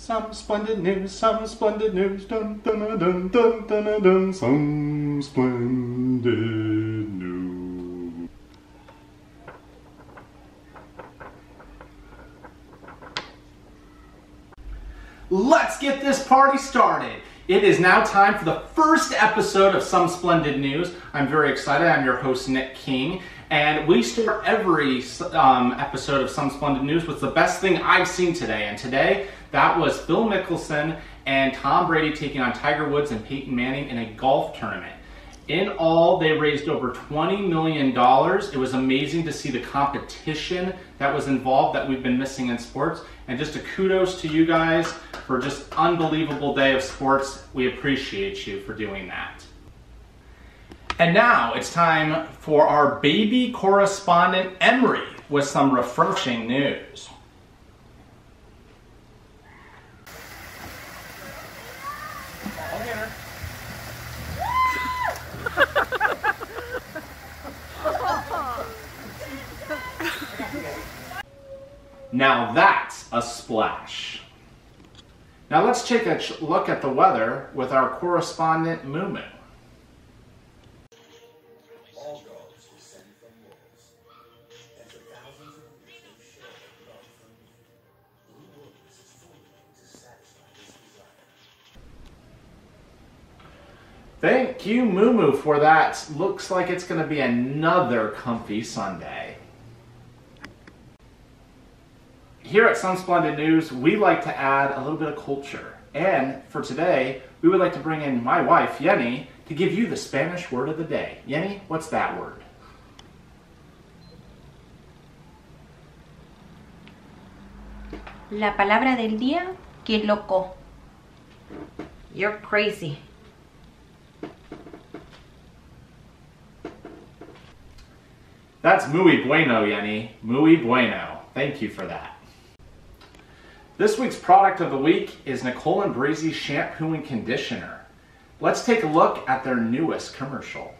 Some splendid news, some splendid news, dun dun dun dun dun dun dun, some splendid news. Let's get this party started. It is now time for the first episode of Some Splendid News. I'm very excited. I'm your host, Nick King. And we start every episode of Some Splendid News with the best thing I've seen today. And today, that was Phil Mickelson and Tom Brady taking on Tiger Woods and Peyton Manning in a golf tournament. In all, they raised over $20 million. It was amazing to see the competition that was involved that we've been missing in sports. And just a kudos to you guys for just unbelievable day of sports. We appreciate you for doing that. And now it's time for our baby correspondent, Emery, with some refreshing news. Now that's a splash. Now let's take a look at the weather with our correspondent, Moo Moo. Thank you, Moo Moo, for that. Looks like it's going to be another comfy Sunday. Here at Some Splendid News, we like to add a little bit of culture. And for today, we would like to bring in my wife, Yeni, to give you the Spanish word of the day. Yeni, what's that word? La palabra del día, que loco. You're crazy. That's muy bueno, Yeni. Muy bueno. Thank you for that. This week's product of the week is Nicole Brizee shampoo and conditioner. Let's take a look at their newest commercial.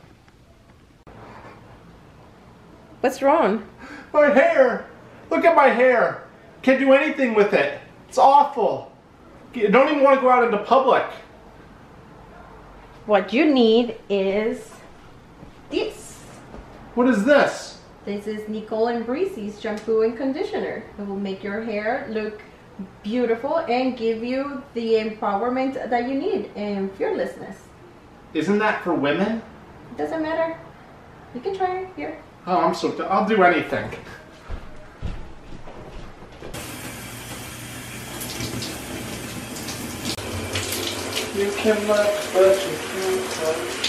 What's wrong? My hair! Look at my hair! Can't do anything with it. It's awful. I don't even want to go out into public. What you need is this. What is this? This is Nicole Brizee's shampoo and conditioner. It will make your hair look beautiful and give you the empowerment that you need and fearlessness. Isn't that for women? It doesn't matter. You can try it here. Oh, I'll do anything. You can look, but you can't touch.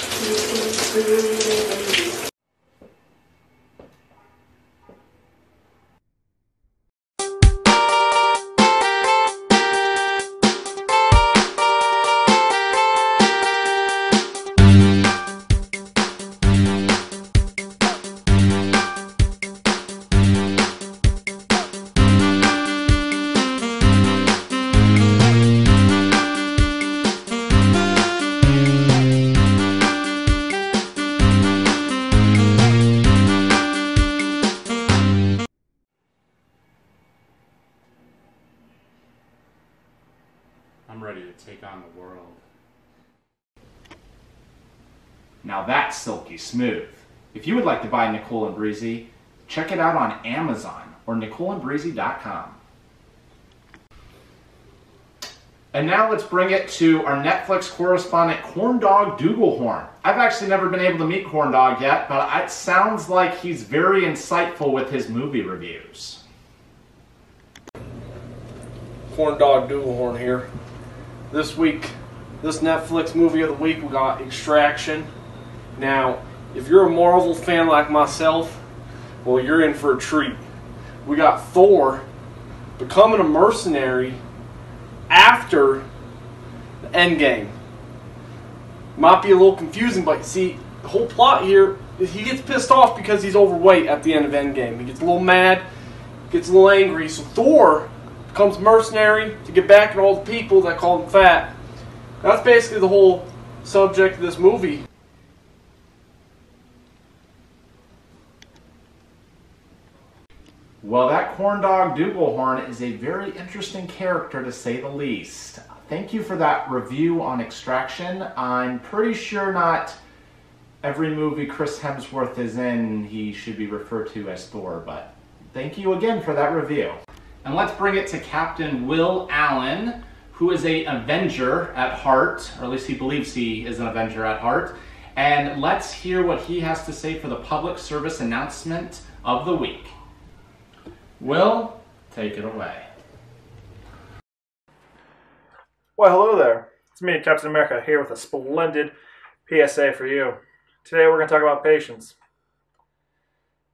I'm ready to take on the world. Now that's silky smooth. If you would like to buy Nicole Brizee, check it out on Amazon or NicoleandBrizee.com. And now let's bring it to our Netflix correspondent, Corndog Dougalhorn. I've actually never been able to meet Corndog yet, but it sounds like he's very insightful with his movie reviews. Corndog Dougalhorn here. This week, this Netflix movie of the week, we got Extraction. Now, if you're a Marvel fan like myself, well, you're in for a treat. We got Thor becoming a mercenary after the Endgame. Might be a little confusing, but you see, the whole plot here is he gets pissed off because he's overweight at the end of Endgame. He gets a little mad, gets a little angry, so Thor becomes mercenary to get back at all the people that called him fat. That's basically the whole subject of this movie. Well, that Corndog Dougalhorn is a very interesting character, to say the least. Thank you for that review on Extraction. I'm pretty sure not every movie Chris Hemsworth is in he should be referred to as Thor, but thank you again for that review. And let's bring it to Captain Will Allen, who is an Avenger at heart, or at least he believes he is an Avenger at heart. And let's hear what he has to say for the public service announcement of the week. Will, take it away. Well, hello there. It's me, Captain America, here with a splendid PSA for you. Today we're going to talk about patience.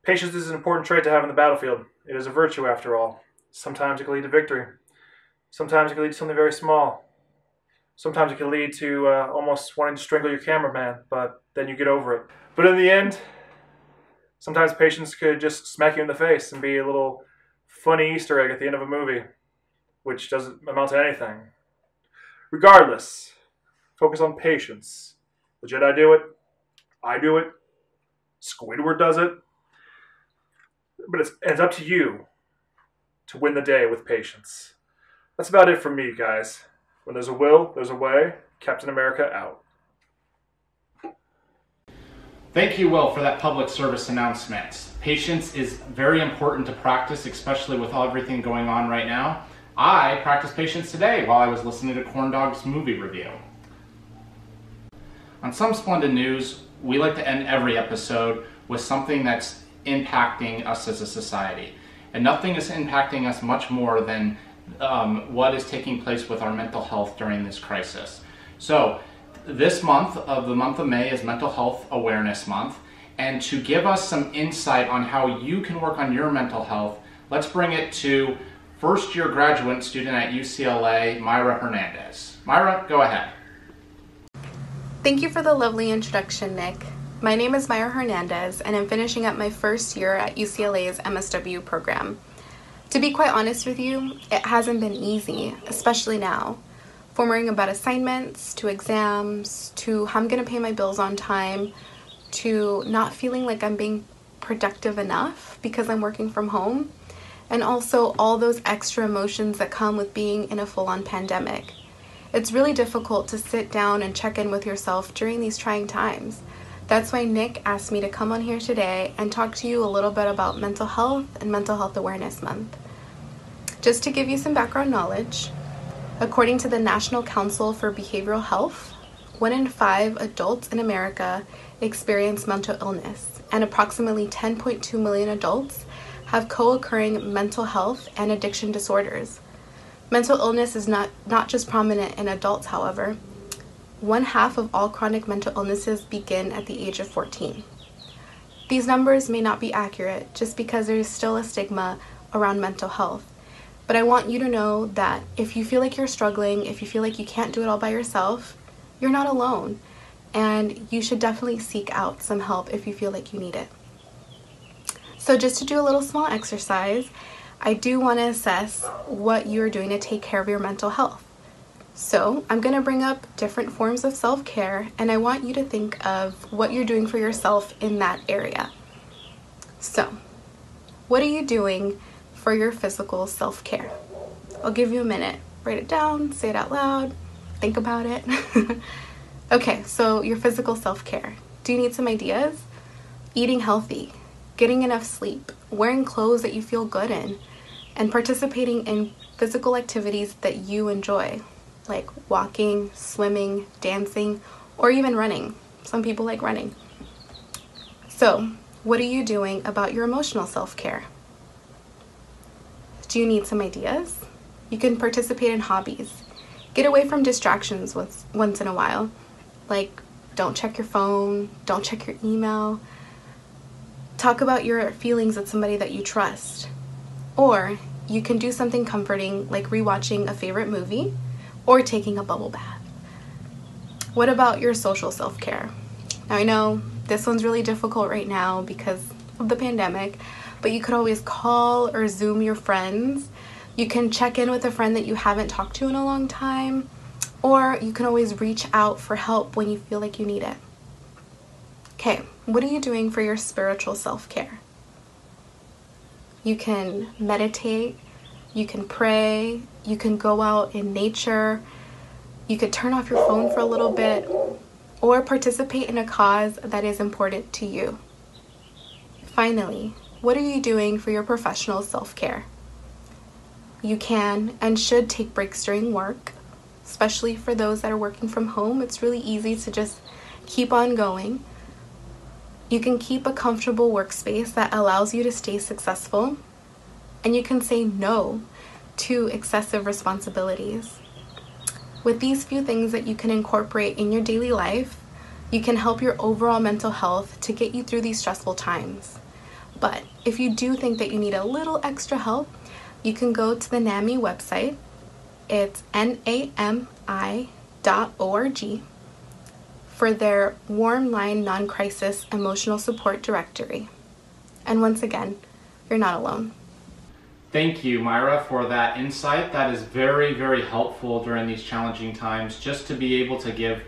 Patience is an important trait to have in the battlefield. It is a virtue, after all. Sometimes it can lead to victory. Sometimes it can lead to something very small. Sometimes it can lead to almost wanting to strangle your cameraman, but then you get over it. But in the end, sometimes patience could just smack you in the face and be a little funny Easter egg at the end of a movie, which doesn't amount to anything. Regardless, focus on patience. The Jedi do it. I do it. Squidward does it. But it's up to you to win the day with patience. That's about it from me, guys. When there's a will, there's a way. Captain America out. Thank you, Will, for that public service announcement. Patience is very important to practice, especially with everything going on right now. I practiced patience today while I was listening to Corndog's movie review. On Some Splendid News, we like to end every episode with something that's impacting us as a society. And nothing is impacting us much more than what is taking place with our mental health during this crisis. So, this month, the month of May, is Mental Health Awareness Month. And to give us some insight on how you can work on your mental health, let's bring it to first-year graduate student at UCLA, Mayra Hernandez. Mayra, go ahead. Thank you for the lovely introduction, Nick. My name is Mayra Hernandez, and I'm finishing up my first year at UCLA's MSW program. To be quite honest with you, it hasn't been easy, especially now. From worrying about assignments, to exams, to how I'm going to pay my bills on time, to not feeling like I'm being productive enough because I'm working from home, and also all those extra emotions that come with being in a full-on pandemic. It's really difficult to sit down and check in with yourself during these trying times. That's why Nick asked me to come on here today and talk to you a little bit about mental health and Mental Health Awareness Month. Just to give you some background knowledge, according to the National Council for Behavioral Health, 1 in 5 adults in America experience mental illness, and approximately 10.2 million adults have co-occurring mental health and addiction disorders. Mental illness is not just prominent in adults, however. 1/2 of all chronic mental illnesses begin at the age of 14. These numbers may not be accurate just because there is still a stigma around mental health. But I want you to know that if you feel like you're struggling, if you feel like you can't do it all by yourself, you're not alone. And you should definitely seek out some help if you feel like you need it. So just to do a little small exercise, I do want to assess what you're doing to take care of your mental health. So I'm going to bring up different forms of self-care, and I want you to think of what you're doing for yourself in that area. So, what are you doing for your physical self-care? I'll give you a minute. Write it down, say it out loud, think about it. Okay, so your physical self-care. Do you need some ideas? Eating healthy, getting enough sleep, wearing clothes that you feel good in, and participating in physical activities that you enjoy, like walking, swimming, dancing, or even running. Some people like running. So, what are you doing about your emotional self-care? Do you need some ideas? You can participate in hobbies. Get away from distractions once in a while. Like, don't check your phone, don't check your email. Talk about your feelings with somebody that you trust. Or you can do something comforting like rewatching a favorite movie or taking a bubble bath. What about your social self-care? Now I know this one's really difficult right now because of the pandemic, but you could always call or Zoom your friends. You can check in with a friend that you haven't talked to in a long time, or you can always reach out for help when you feel like you need it. Okay, what are you doing for your spiritual self-care? You can meditate, you can pray, you can go out in nature, you could turn off your phone for a little bit, or participate in a cause that is important to you. Finally, what are you doing for your professional self-care? You can and should take breaks during work, especially for those that are working from home. It's really easy to just keep on going. You can keep a comfortable workspace that allows you to stay successful, and you can say no to excessive responsibilities. With these few things that you can incorporate in your daily life, you can help your overall mental health to get you through these stressful times. But if you do think that you need a little extra help, you can go to the NAMI website. It's nami.org for their Warm Line Non-Crisis Emotional Support Directory. And once again, you're not alone. Thank you, Mayra, for that insight. That is very, very helpful during these challenging times, just to be able to give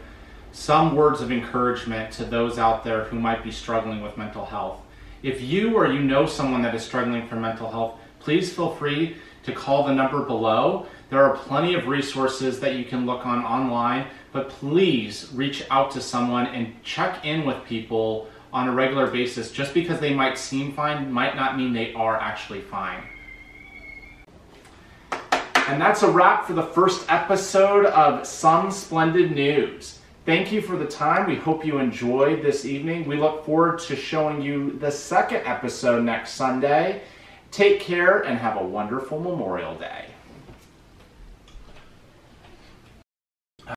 some words of encouragement to those out there who might be struggling with mental health. If you or you know someone that is struggling for mental health, please feel free to call the number below. There are plenty of resources that you can look on online, but please reach out to someone and check in with people on a regular basis. Just because they might seem fine might not mean they are actually fine. And that's a wrap for the first episode of Some Splendid News. Thank you for the time. We hope you enjoyed this evening. We look forward to showing you the second episode next Sunday. Take care and have a wonderful Memorial Day.